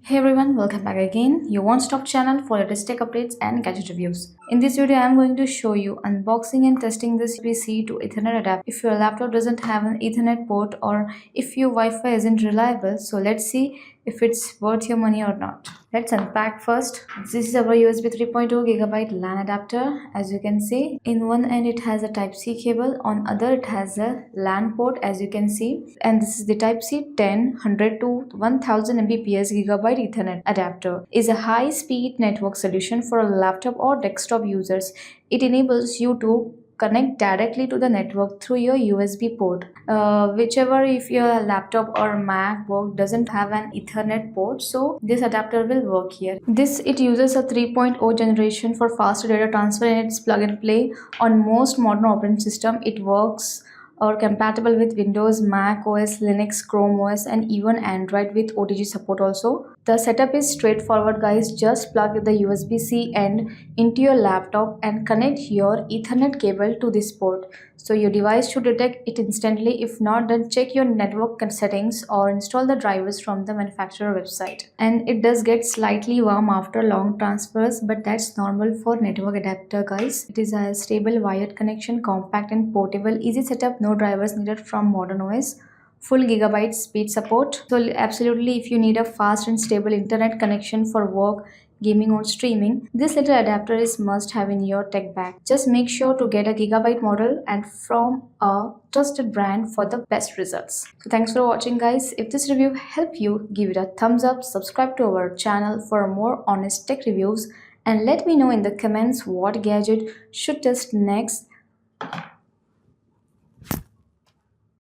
Hey everyone, welcome back again. Your one-stop channel for latest tech updates and gadget reviews. In this video, I am going to show you unboxing and testing this USB-C to Ethernet adapter. If your laptop doesn't have an Ethernet port or if your Wi-Fi isn't reliable, so let's see if it's worth your money or not. Let's unpack first. This is our USB 3.0 gigabyte LAN adapter. As you can see, in one end it has a Type-C cable, on other it has a LAN port as you can see. And this is the Type-C 10, 100 to 1000 Mbps gigabyte Ethernet adapter. Is a high-speed network solution for a laptop or desktop users. It enables you to connect directly to the network through your USB port. Whichever if your laptop or MacBook doesn't have an Ethernet port, so this adapter will work here. It uses a 3.0 generation for faster data transfer and it's plug and play on most modern operating system. It works or compatible with Windows, Mac OS, Linux, Chrome OS, and even Android with OTG support also. The setup is straightforward, guys. Just plug the USB-C end into your laptop and connect your Ethernet cable to this port. So your device should detect it instantly. If not, then check your network settings or install the drivers from the manufacturer website. And it does get slightly warm after long transfers, but that's normal for network adapter, guys. It is a stable wired connection, compact and portable, easy setup, no drivers needed from modern OS. Full gigabyte speed support. So absolutely, if you need a fast and stable internet connection for work, gaming or streaming, this little adapter is must have in your tech bag. Just make sure to get a gigabyte model and from a trusted brand for the best results. So thanks for watching, guys. If this review helped you, give it a thumbs up, subscribe to our channel for more honest tech reviews, and let me know in the comments what gadget should test next.